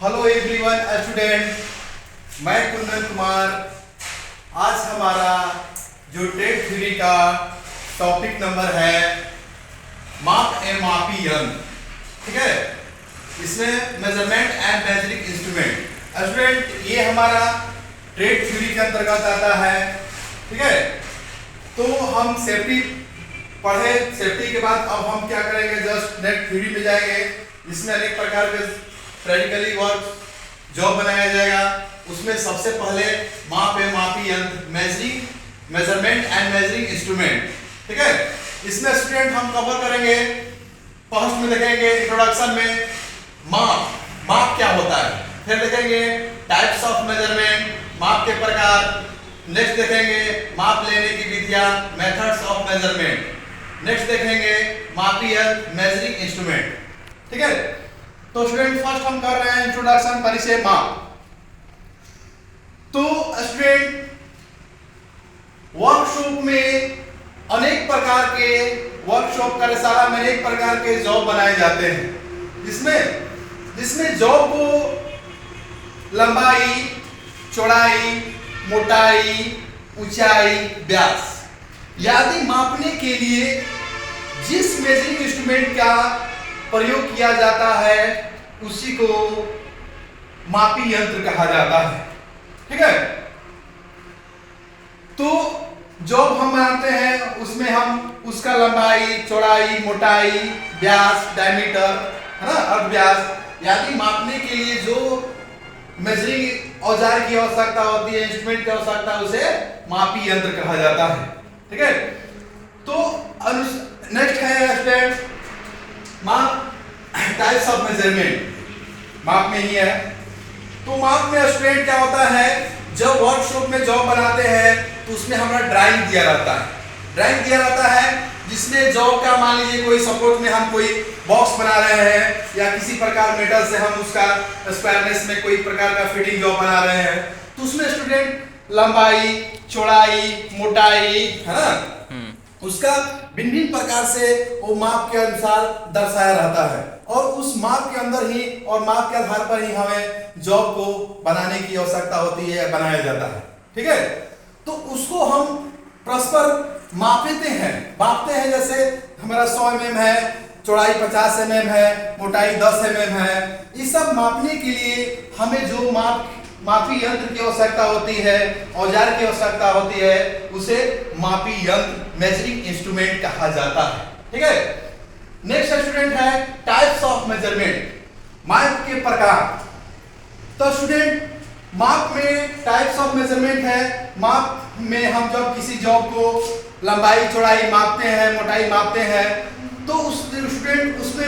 Hello everyone student, मैं कुंदन कुमार। आज हमारा जो टेट थ्योरी का टॉपिक नंबर है माप ए मापी यंत्र, ठीक है। इसमें measurement and measuring instrument. Student, ये हमारा टेट थ्योरी के अंतर्गत आता है, ठीक है। तो हम सेफ्टी पढ़े, सेफ्टी के बाद अब हम क्या करेंगे, जस्ट नेट थ्योरी में जाएंगे। इसमें अनेक प्रकार के प्रैक्टिकली वर्क जॉब बनाया जाएगा। उसमें सबसे पहले माप ए मापी यंत्र, मेजरमेंट एंड मेजरिंग इंस्ट्रूमेंट, ठीक है। इसमें स्टूडेंट हम कवर करेंगे। फर्स्ट में देखेंगे इंट्रोडक्शन में माप क्या होता है, फिर देखेंगे टाइप्स ऑफ मेजरमेंट, माप के प्रकार। नेक्स्ट देखेंगे माप लेने की विधियां, मेथड्स ऑफ मेजरमेंट। नेक्स्ट देखेंगे मापी यंत्र, मेजरिंग इंस्ट्रूमेंट, ठीक है। तो स्टूडेंट फर्स्ट हम कर रहे हैं इंट्रोडक्शन, परिचय माप। तो स्टूडेंट वर्कशॉप में अनेक प्रकार के वर्कशॉप कार्यशाला में अनेक प्रकार के जॉब बनाए जाते हैं। जिसमें जॉब को लंबाई, चौड़ाई, मोटाई, ऊंचाई, व्यास आदि मापने के लिए जिस मेजरिंग इंस्ट्रूमेंट का प्रयोग किया जाता है उसी को मापी यंत्र कहा जाता है, ठीक है। तो जॉब हम बनाते हैं, उसमें हम उसका लंबाई, चौड़ाई, मोटाई, व्यास, डायमीटर, है ना, अर्धव्यास आदि मापने के लिए जो मेजरिंग औजार की आवश्यकता होती है, इंस्ट्रूमेंट की आवश्यकता है, उसे मापी यंत्र कहा जाता है, ठीक है। तो नेक्स्ट है स्टूडेंट माप, टाइप्स ऑफ मेजरमेंट, माप में ही है। तो माप में स्टूडेंट क्या होता है, जब वर्कशॉप में जॉब बनाते हैं तो उसमें हमारा ड्राइंग दिया रहता है, जिसमें जॉब का मान लीजिए कोई सपोर्ट में हम कोई बॉक्स बना रहे हैं या किसी प्रकार मेटल से हम उसका स्क्वायरनेस में कोई प्रकार का फिटिंग जॉब बना रहे हैं, तो उसमें स्टूडेंट लंबाई, चौड़ाई, मोटाई, है ना, उसका भिन्न प्रकार से वो माप के अनुसार दर्शाया रहता है। और उस माप के अंदर ही और माप के आधार पर ही हमें जॉब को बनाने की आवश्यकता होती है, बनाया जाता है, ठीक है। तो उसको हम परस्पर मापते हैं। जैसे हमारा 100 mm है, चौड़ाई 50 mm है, मोटाई 10 mm है। ये सब मापने के लिए हमें जो मापी यंत्र की आवश्यकता होती है, औजार की आवश्यकता होती है, उसे मापी यंत्र, मेजरिंग इंस्ट्रूमेंट कहा जाता है, ठीक है। नेक्स्ट स्टूडेंट है टाइप्स ऑफ मेजरमेंट, माप के प्रकार। तो स्टूडेंट माप में टाइप्स ऑफ मेजरमेंट है। माप में हम जब किसी जॉब को लंबाई, चौड़ाई मापते हैं, मोटाई मापते हैं, तो उस स्टूडेंट उसमें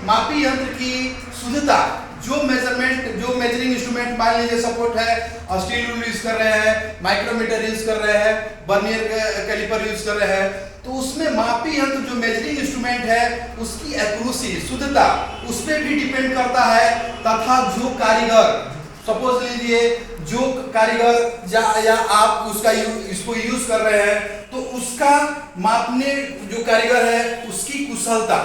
मापी यंत्र की शुद्धता, जो मेजरिंग इंस्ट्रूमेंट मान लीजिए सपोर्ट है, स्टील रूल यूज कर रहे हैं, माइक्रोमीटर यूज कर रहे हैं, वर्नियर कैलिपर यूज कर रहे हैं, तो उसमें मापी यंत्र जो मेजरिंग इंस्ट्रूमेंट है उसकी एक्यूरेसी, शुद्धता, उस पर भी डिपेंड करता है। तथा जो कारीगर, सपोज लीजिए जो कारीगर या आप इसको यूज कर रहे हैं, तो उसका मापने जो कारीगर है उसकी कुशलता,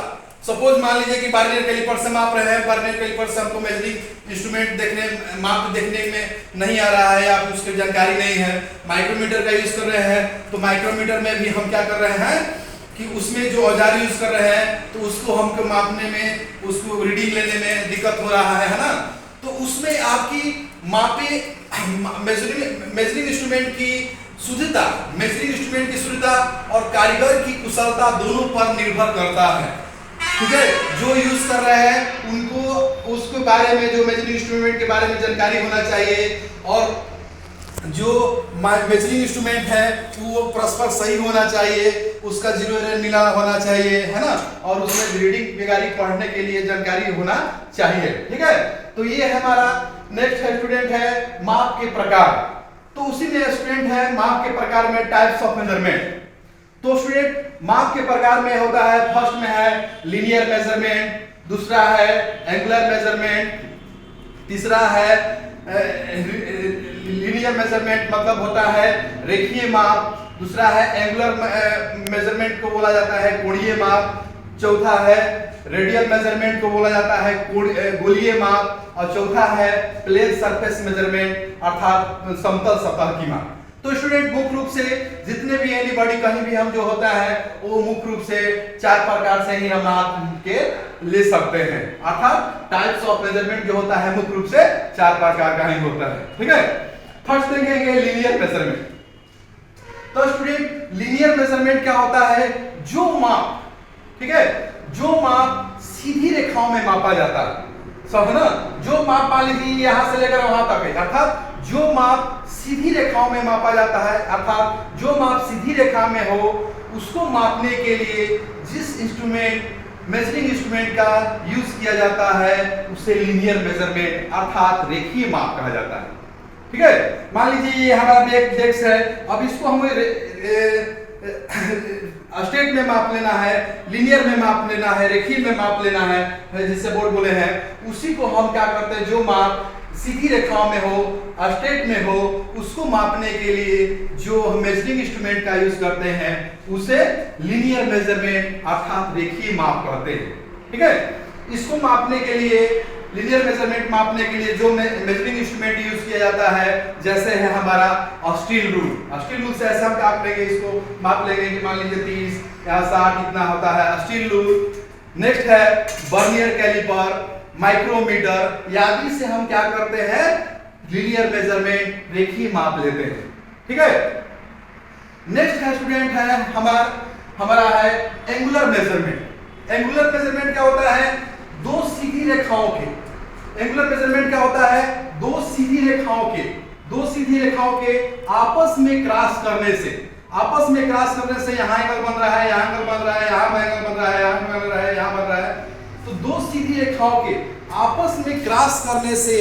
सपोज मान लीजिए कि वर्नियर कैलिपर से माप रहे हैं, वर्नियर कैलिपर से हमको मेजरिंग इंस्ट्रूमेंट माप देखने में नहीं आ रहा है या उसकी जानकारी नहीं है, माइक्रोमीटर का यूज कर रहे हैं, तो माइक्रोमीटर में भी हम क्या कर रहे हैं कि उसमें जो औजार यूज कर रहे हैं तो उसको हमको मापने में, उसको रीडिंग लेने में दिक्कत हो रहा है ना। तो उसमें आपकी मेजरिंग इंस्ट्रूमेंट की शुद्धता और कारीगर की कुशलता दोनों पर निर्भर करता है, ठीक है। जो यूज कर रहे हैं उनको उसके बारे में, जो मेजरिंग इंस्ट्रूमेंट के बारे में जानकारी होना चाहिए, और जो मेजरिंग इंस्ट्रूमेंट है वो परस्पर सही होना चाहिए, उसका जीरो एरर मिला होना चाहिए, है ना, और उसमें रीडिंग वगैरह पढ़ने के लिए जानकारी होना चाहिए, ठीक है। तो ये हमारा नेक्स्ट स्टूडेंट है माप के प्रकार। तो उसी में स्टूडेंट है माप के प्रकार में टाइप्स ऑफ मेजरमेंट। तो स्टूडेंट माप के प्रकार में होता है, फर्स्ट में है लीनियर मेजरमेंट, दूसरा है एंगुलर मेजरमेंट, तीसरा है लीनियर मेजरमेंट मतलब होता है रेखीय माप, दूसरा है एंगुलर मेजरमेंट को बोला जाता है कोणीय माप, चौथा है रेडियल मेजरमेंट को बोला जाता है गोलीय माप, और चौथा है प्लेन सरफेस मेजरमेंट अर्थात समतल सतह की माप। तो स्टूडेंट मुख्य रूप से जितने भी एनीबॉडी कहीं भी हम जो होता है वो मुख्य रूप से 4 प्रकार से ही हम नाप के ले सकते हैं, अर्थात टाइप्स ऑफ मेजरमेंट जो होता है मुख्य रूप से 4 प्रकार का ही होता है। ठीक है, फर्स्ट देखेंगे लीनियर मेजरमेंट। तो स्टूडेंट लीनियर मेजरमेंट क्या होता है? जो माप, ठीक है, जो माप सीधी रेखाओं में मापा जाता है, सब है ना, जो माप मान लीजिए यहां से लेकर वहां तक है, अर्थात जो माप सीधी रेखाओं में मापा जाता है, अर्थात जो माप सीधी रेखा में हो उसको मापने के लिए जिस इंस्ट्रूमेंट मेजरिंग इंस्ट्रूमेंट का यूज किया जाता है उसे लीनियर मेजरमेंट अर्थात रेखीय माप कहा जाता है। ठीक है, मान लीजिए ये हमारा डेस्क है, अब इसको हमें स्ट्रेट में माप लेना है, लीनियर में माप लेना है, रेखीय में माप लेना है, जिससे बोर्ड बोले हैं, उसी को हम क्या करते हैं, जो माप सीधी रेखाओं में हो, स्ट्रेट में हो, उसको मापने के लिए जो हम मेजरिंग इंस्ट्रूमेंट का यूज करते हैं उसे लीनियर मेजरमेंट अर्थात रेखीय माप कहते हैं। ठीक है, इसको मापने के लिए, लीनियर मेजरमेंट मापने के लिए जो मेजरिंग इंस्ट्रूमेंट यूज किया जाता है, जैसे है हमारा स्टील रूल। स्टील रूल से ऐसे हम क्या करेंगे, इसको माप लेंगे कि मान लीजिए 30 या 60 इतना होता है स्टील रूल। नेक्स्ट है वर्नियर कैलिपर, माइक्रोमीटर, आदि से हम क्या करते हैं, लीनियर मेजरमेंट रेखीय माप लेते हैं। ठीक है, नेक्स्ट है स्टूडेंट है हमारा है एंगुलर मेजरमेंट। एंगुलर मेजरमेंट क्या होता है, दो सीधी रेखाओं के, एंगुलर मेजरमेंट क्या होता है, दो सीधी रेखाओं के आपस में क्रॉस करने से, यहाँ एंगल बन रहा है, यहाँ एंगल बन रहा है, यहाँ एंगल बन रहा है, यहाँ बन रहा है, यहाँ बन रहा है, तो दो सीधी रेखाओं के आपस में क्रॉस करने से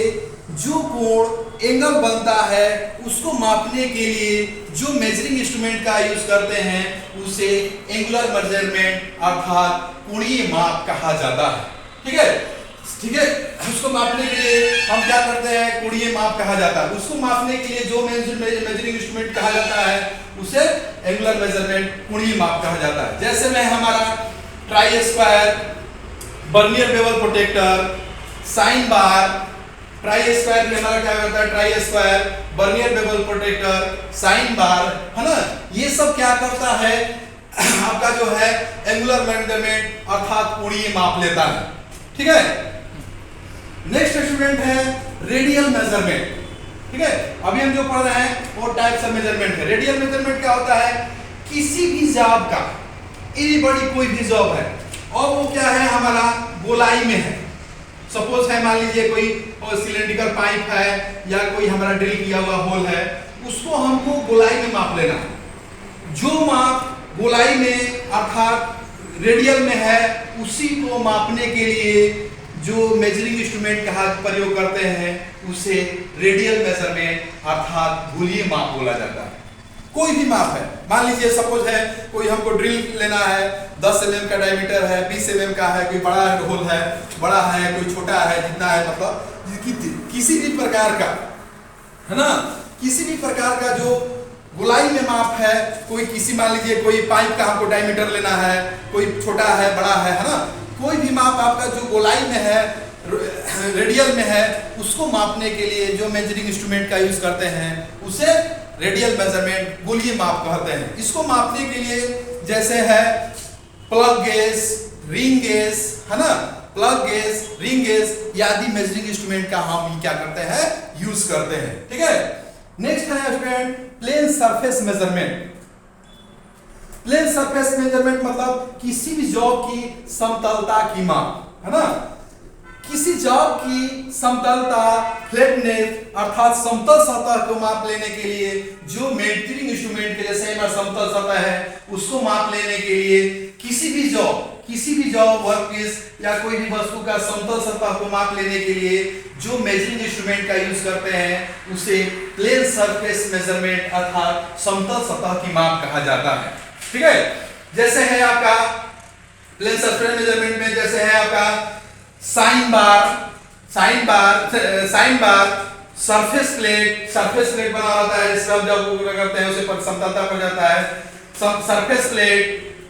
जो कोण एंगल बनता है उसको मापने के लिए जो मेजरिंग इंस्ट्रूमेंट का यूज करते हैं उसे एंगुलर मेजरमेंट अर्थात कोणीय माप कहा जाता है। ठीक है, उसको मापने के लिए हम क्या करते हैं, कोणीय माप कहा जाता है। उसको मापने के लिए जो मेजरिंग इंस्ट्रूमेंट कहा जाता है उसे एंगुलर मेजरमेंट कोणीय माप कहा जाता है। जैसे में हमारा try square, vernier bevel protector, sine bar, try square में हमारा क्या होता है, try square, vernier bevel protector, sine bar, है ना, ये सब क्या करता है आपका जो है एंगुलर मेजरमेंट अर्थात कोणीय माप लेता है। ठीक है, नेक्स्ट स्टूडेंट है रेडियल मेजरमेंट। ठीक है, अभी हम जो पढ़ रहे हैं वो टाइप्स ऑफ मेजरमेंट है। रेडियल मेजरमेंट क्या होता है, किसी भी जॉब का, एनीबॉडी कोई भी जॉब है और वो क्या है हमारा गोलाई में है, सपोज है मान लीजिए कोई सिलेंड्रिकल पाइप है या कोई हमारा ड्रिल किया हुआ होल है, उसको हमको गोलाई में माप लेना है। जो माप गोलाई में अर्थात रेडियल में है उसी को मापने के लिए जो मेजरिंग इंस्ट्रूमेंट का प्रयोग करते हैं उसे रेडियल मेजरमेंट अर्थात गोलीय माप बोला जाता है। कोई भी माप है, मान लीजिए सपोज है कोई हमको ड्रिल लेना है, 10 mm का डायमीटर है, 20 mm का है, कोई बड़ा होल है, बड़ा है, कोई छोटा है, जितना है, मतलब किसी भी प्रकार का, है ना, किसी भी प्रकार का जो गोलाई में माप है, कोई किसी मान लीजिए कोई पाइप का हमको डायमीटर लेना है, कोई छोटा है, बड़ा है ना, कोई भी माप आपका जो गोलाई में है, रेडियल में है, उसको मापने के लिए जो मेजरिंग इंस्ट्रूमेंट का यूज करते हैं उसे रेडियल मेजरमेंट गोलीय माप कहते हैं। इसको मापने के लिए जैसे है प्लग गेज, रिंग गेज, है ना, प्लग गेज, रिंग गेज आदि मेजरिंग इंस्ट्रूमेंट का हम क्या करते हैं, यूज करते हैं। ठीक है, नेक्स्ट है student plane surface measurement. Plane surface measurement मतलब किसी भी जॉब की समतलता की माप, है ना, किसी जॉब की समतलता, फ्लैटनेस अर्थात समतल सतह को माप लेने के लिए जो मेजरिंग इंस्ट्रूमेंट के जैसे हमारा समतल सतह है उसको माप लेने के लिए किसी भी जॉब वर्कपीस या कोई भी वस्तु का समतल सतह को माप लेने के लिए जो मेजरिंग इंस्ट्रूमेंट का यूज करते हैं उसे प्लेन सरफेस मेजरमेंट अर्थात समतल सतह की माप कहा जाता है। ठीक है, जैसे है आपका प्लेन सरफेस मेजरमेंट में जैसे है आपका साइन बार, सरफेस प्लेट बना होता है, जिसका जब करते हैं उसे समतलता हो जाता है। Surface plate,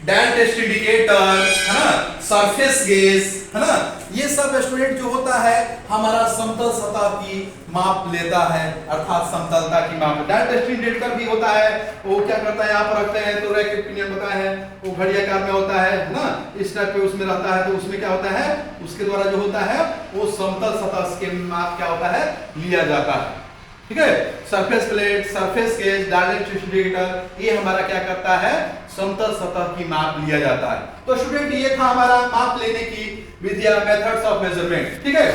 dial test indicator, है ना, सरफेस गेज, है ना, ये सब स्टूडेंट जो होता है हमारा समतल सतह की माप लेता है, अर्थात समतलता की माप। डायल टेस्ट इंडिकेटर भी होता है, वो क्या करता है, यहाँ पर रखते हैं तो रैकेट पिनियन होता है, वो घड़ी आकार में होता है ना, इस टाइप पे उसमें रहता है, तो उसमें क्या होता है, उसके द्वारा जो होता है वो समतल सतह के माप क्या होता है, लिया जाता है। ठीक है, surface plate, surface gauge, dial test indicator, ये हमारा क्या करता है, समतल सतह की माप लिया जाता है। तो स्टूडेंट ये था हमारा माप लेने की विधियां, मेथड्स ऑफ मेजरमेंट। ठीक है,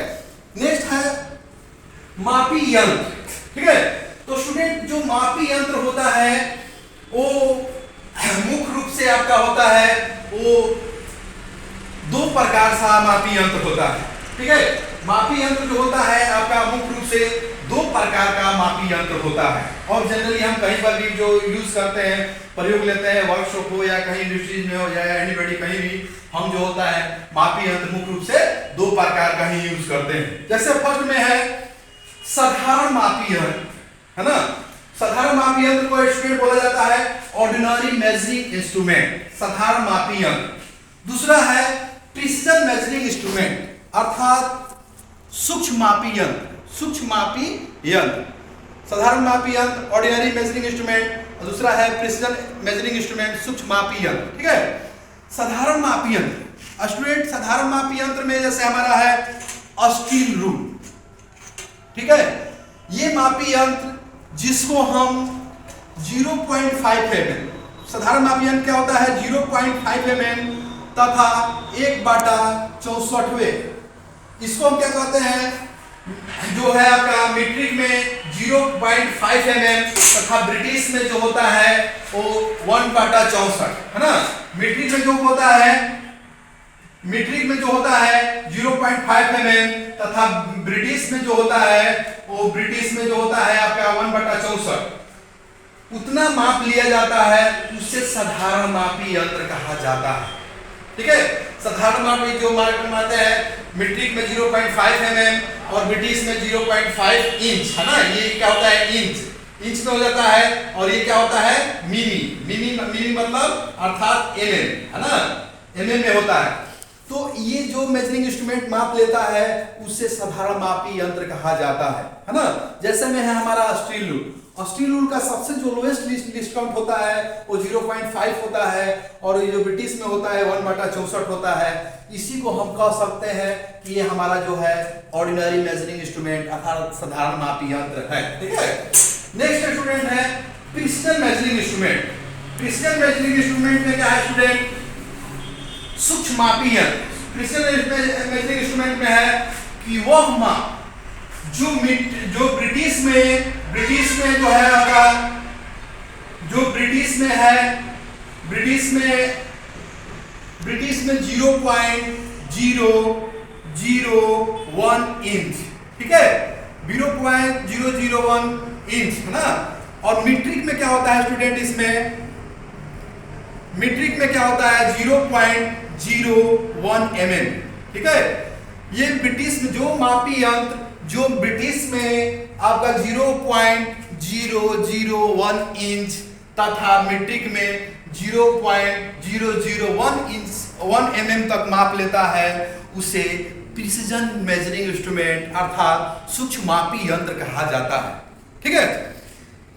नेक्स्ट है मापी यंत्र। ठीक है, तो स्टूडेंट जो मापी यंत्र होता है वो मुख्य रूप से आपका होता है वो दो प्रकार सा मापी यंत्र होता है। ठीक है, मापी यंत्र जो होता है आपका मुख्य रूप से दो प्रकार का मापी यंत्र होता है, और जनरली हम कहीं पर भी जो यूज करते हैं, प्रयोग लेते हैं, वर्कशॉप हो या कहीं इंडस्ट्रीज में हो या एनीबॉडी कहीं भी, हम जो होता है मापी यंत्र मुख्य रूप से दो प्रकार का ही यूज करते हैं। जैसे फर्स्ट में है साधारण मापी यंत्र, है ना, साधारण मापी यंत्र को स्टूडेंट बोला जाता है ऑर्डिनरी मेजरिंग इंस्ट्रूमेंट, साधारण मापी यंत्र। दूसरा है प्रिसिजन मेजरिंग इंस्ट्रूमेंट, अर्थात सूक्ष्म मापी यंत्र, सूक्ष्म मापी यंत्र। साधारण मापी यंत्र ऑर्डिनरी मेजरिंग इंस्ट्रूमेंट, और दूसरा है प्रिसिजन मेजरिंग इंस्ट्रूमेंट, सूक्ष्म मापी यंत्र। ठीक है, साधारण मापी यंत्र स्टूडेंट, साधारण मापी यंत्र में जैसे हमारा है स्टील रूल। ठीक है, ये मापी यंत्र जिसको हम 0.5 mm, साधारण मापी यंत्र क्या होता है 0.5 mm तथा 1/64, इसको हम क्या कहते हैं, जो है आपका मीट्रिक में 0.5 mm तथा ब्रिटिश में जो होता है वो 1/64, है ना। मीट्रिक में जो होता है, मीट्रिक में जो होता है 0.5 mm तथा ब्रिटिश में जो होता है वो ब्रिटिश में जो होता है आपका 1/64, उतना माप लिया जाता है, उससे साधारण मापी यंत्र कहा जाता है। ठीक है, साधारण मापी जो मानते हैं मीट्रिक में 0.5 mm और ब्रिटिश में 0.5 इंच, है ना, ये क्या होता है इंच में हो जाता है, और ये क्या होता है मिमी मतलब अर्थात mm, है ना, mm में होता है। तो ये जो मेजरिंग इंस्ट्रूमेंट माप लेता है उससे साधारण मापी यंत्र कहा जाता है ना। जैसे में है हमारा स्टील रूल, स्टील रूल का सबसे जो लोएस्ट लिस्ट काउंट होता है वो 0.5 होता है, और ये जो ब्रिटिश में होता है 1/64 होता है। इसी को हम कह सकते हैं कि ये हमारा जो है ऑर्डिनरी मेजरिंग इंस्ट्रूमेंट अर्थात साधारण मापी यंत्र है। ठीक है, नेक्स्ट स्टूडेंट है precision measuring instrument. Precision measuring instrument में क्या है स्टूडेंट, सूक्ष्म मापी यंत्र। प्रिसिजन मेजरिंग इंस्ट्रूमेंट में है कि वह माप जो ब्रिटिश में जो है आपका, जो ब्रिटिश में है, ब्रिटिश में 0.001 इंच, ठीक है, 0.001 इंच, है ना। और मीट्रिक में क्या होता है स्टूडेंट, इसमें मीट्रिक में क्या होता है 0.01 mm। ठीक है, ये ब्रिटिश में जो मापी यंत्र जो ब्रिटिश में आपका 0.001 इंच तथा मीट्रिक में 0.001 इंच 1 mm तक माप लेता है, उसे प्रिसिजन मेजरिंग इंस्ट्रूमेंट अर्थात सूक्ष्म मापी यंत्र कहा जाता है। ठीक है,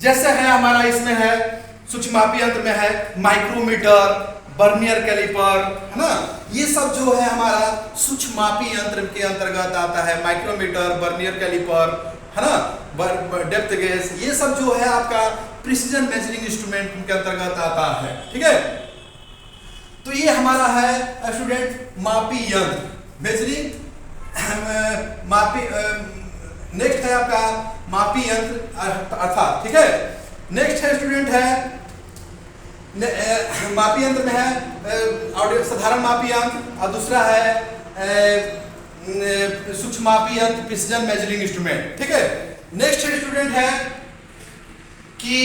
जैसे है हमारा इसमें है सूक्ष्म मापी यंत्र में है माइक्रोमीटर, वर्नियर कैलिपर, है ना, ये सब जो है हमारा सूक्ष्म मापी यंत्र के अंतर्गत आता है। माइक्रोमीटर, वर्नियर कैलिपर, है ना, डेप्थ गेज, ये सब जो है आपका प्रिसिजन मेजरिंग इंस्ट्रूमेंट के अंतर्गत आता है। ठीक है, तो ये हमारा है स्टूडेंट मापी यंत्र मेजरिंग मापी। नेक्स्ट है आपका मापी यंत्र अर्थात, ठीक है, नेक्स्ट है स्टूडेंट है मापी यंत्र में है साधारण मापी यंत्र, और दूसरा है सूक्ष्म मापी यंत्र प्रिसिजन मेजरिंग इंस्ट्रूमेंट। ठीक है, नेक्स्ट स्टूडेंट है कि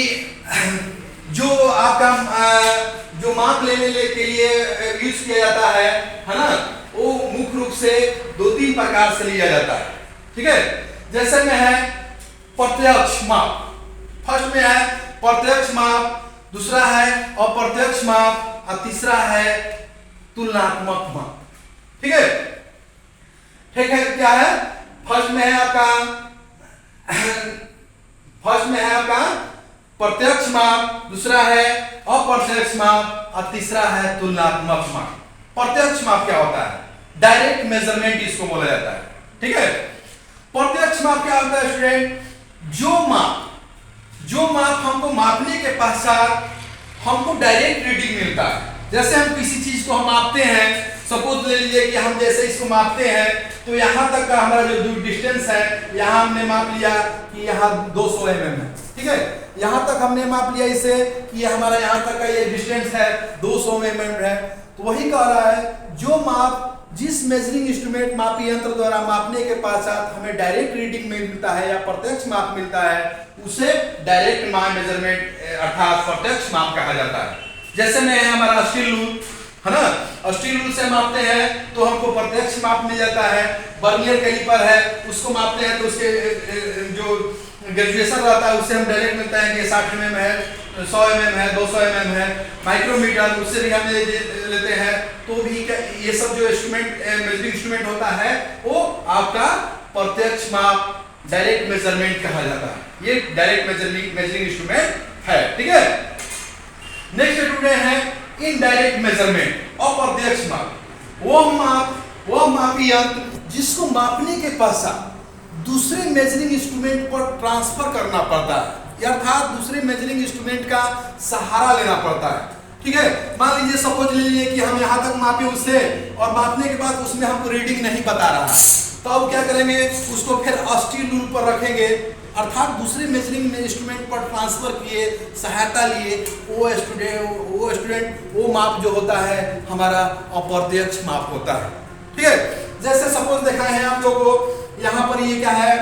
जो आपका जो माप लेने के लिए यूज किया जाता है ना, वो मुख्य रूप से 2-3 प्रकार से लिया जाता है। ठीक है, जैसे में है प्रत्यक्ष माप, फर्स्ट में है प्रत्यक्ष माप, दूसरा है अप्रत्यक्ष माप, और तीसरा है तुलनात्मक माप। ठीक है, ठीक है। क्या है? फर्स्ट में है आपका प्रत्यक्ष माप, दूसरा है अप्रत्यक्ष माप और तीसरा है तुलनात्मक माप। प्रत्यक्ष माप क्या होता है? डायरेक्ट मेजरमेंट इसको बोला जाता है। ठीक है, प्रत्यक्ष माप क्या होता है स्टूडेंट? जो माप हमको मापने के पश्चात हमको डायरेक्ट रीडिंग मिलता है। जैसे हम किसी चीज को हम मापते हैं, सपोज ले लीजिए कि हम जैसे इसको मापते हैं तो यहाँ तक का हमारा जो डिस्टेंस है, यहाँ हमने माप लिया कि यहाँ 200 mm है। ठीक है, यहाँ तक हमने माप लिया इसे कि हमारा यहाँ तक का ये डिस्टेंस है 200 mm है। तो वही कह रहा है, जो माप जिस मेजरिंग इंस्ट्रूमेंट मापी यंत्र द्वारा मापने के पश्चात हमें डायरेक्ट रीडिंग मिलता है या प्रत्यक्ष माप मिलता है, उसे डायरेक्ट मेजरमेंट अर्थात प्रत्यक्ष माप कहा जाता है। जैसे में है हमारा स्टील रूल, है ना, स्टील रूल से मापते हैं तो हमको प्रत्यक्ष माप मिल जाता है। वर्नियर कैलिपर है, उसको मापते हैं तो उसके जो ग्रेजुएशन रहता है उससे हम डायरेक्ट मिलता है कि 60 mm है, 100 mm है, 200 mm है। माइक्रोमीटर, उससे भी हम लेते हैं। तो भी ये सब जो इंस्ट्रूमेंट मेजरिंग इंस्ट्रूमेंट होता है वो आपका प्रत्यक्ष माप डायरेक्ट मेजरमेंट कहा जाता है। ये डायरेक्ट मेजरिंग इंस्ट्रूमेंट है। ठीक है, नेक्स्ट स्टूडेंट है इनडायरेक्ट मेजरमेंट, अप्रत्यक्ष माप। वो मापी यंत्र जिसको मापने के पश्चात दूसरे मेजरिंग इंस्ट्रूमेंट पर ट्रांसफर करना पड़ता है, अर्थात दूसरे मेजरिंग इंस्ट्रूमेंट का सहारा लेना पड़ता है। ठीक है, मान लीजिए सपोज ले लीजिए कि हम यहाँ तक मापे उससे और मापने के बाद उसमें हमको रीडिंग नहीं बता रहा, तो अब क्या करेंगे? उसको फिर स्टील रूल पर रखेंगे, अर्थात दूसरे मेजरिंग इंस्ट्रूमेंट पर ट्रांसफर किए, सहायता लिए। वो माप जो होता है हमारा अप्रत्यक्ष माप होता है। ठीक है, जैसे सपोज दिखाए हैं आप लोगों को, यहाँ पर ये क्या है?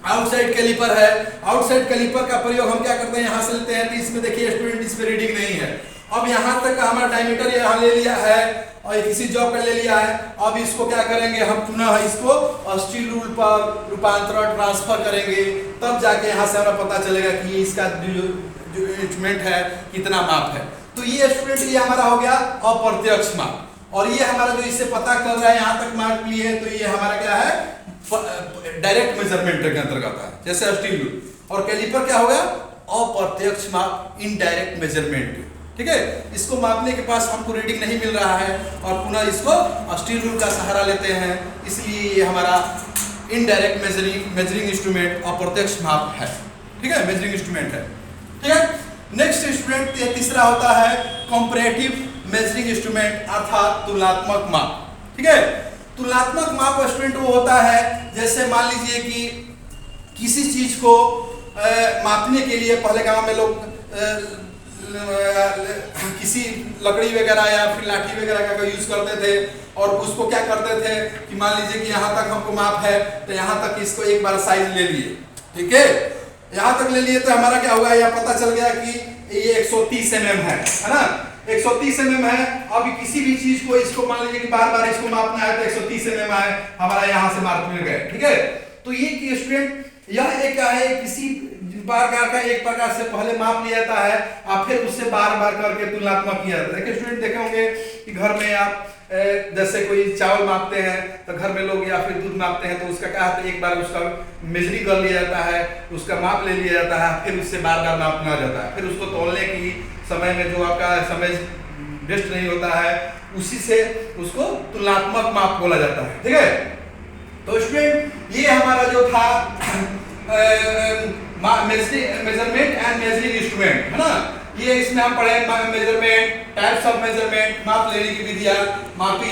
आउटसाइड कैलिपर है। आउटसाइड कैलिपर का प्रयोग हम क्या करते हैं? यहाँ से लेते हैं तो इसमें देखिए स्टूडेंट, इस पे रीडिंग नहीं है। अब यहाँ तक का हमारा डायमीटर यहाँ ले लिया है और किसी जॉब का ले लिया है। अब इसको क्या करेंगे? हम पुनः इसको स्टील रूल पर रूपांतरण ट्रांसफर करेंगे, तब जाके यहाँ से हमें पता चलेगा कि इसका जो इंस्ट्रूमेंट है कितना माप है। तो ये स्टूडेंट ये हमारा हो गया अप्रत्यक्ष माप। और ये हमारा जो इससे पता कर रहा है यहाँ तक माप लिए है, तो ये हमारा क्या है? डायरेक्ट मेजरमेंट के अंतर्गत है, जैसे स्टील रूल। और कैलिपर क्या हो गया? अप्रत्यक्ष माप, इनडायरेक्ट मेजरमेंट। ठीक है, इसको मापने के पास हमको रीडिंग नहीं मिल रहा है और पुनः इसको स्टील रूल का सहारा लेते हैं, इसलिए ये हमारा इनडायरेक्ट मेजरिंग इंस्ट्रूमेंट अप्रत्यक्ष माप है। ठीक है, मेजरिंग इंस्ट्रूमेंट है। ठीक है, नेक्स्ट इंस्ट्रूमेंट तीसरा होता है कंपैरेटिव मेजरिंग इंस्ट्रूमेंट अर्थात तुलनात्मक माप। ठीक है, तुलनात्मक माप स्टूडेंट वो होता है, जैसे मान लीजिए कि किसी चीज को मापने के लिए पहले गांव में लोग किसी लकड़ी वगैरह या फिर लाठी वगैरह का यूज करते थे और उसको क्या करते थे कि मान लीजिए कि यहाँ तक हमको माप है तो यहाँ तक इसको एक बार साइज ले लिए। ठीक है, यहाँ तक ले लिए तो हमारा क्या हुआ? यहाँ पता चल गया कि ये 130 mm है ना, 130 mm है। अब किसी भी चीज को इसको मान लीजिए कि बार बार इसको मापना है तो 130 mm है, हमारा यहाँ से मार्क मिल गए। ठीक है, तो ये स्टूडेंट यह एक है किसी प्रकार का एक प्रकार से पहले माप लिया जाता है और फिर उससे बार बार करके तुलनात्मक किया जाता है। देखिए स्टूडेंट, देखे होंगे कि घर में आप जैसे कोई चावल मापते हैं तो घर में लोग या फिर दूध मापते हैं तो उसका क्या है? एक बार उसका मेजरिंग कर लिया जाता है, उसका माप ले लिया जाता है, फिर उससे बार बार मापना जाता है। फिर उसको तौलने की समय में जो आपका समय वेस्ट नहीं होता है, उसी से उसको तुलनात्मक माप बोला जाता है। ठीक है, तो स्टूडेंट ये हमारा जो था मेजरमेंट एंड मेजरिंग इंस्ट्रूमेंट है ना, ये इसमें हम पढ़े मेजरमेंट, टाइप्स ऑफ मेजरमेंट, माप लेने की विधियां, मापी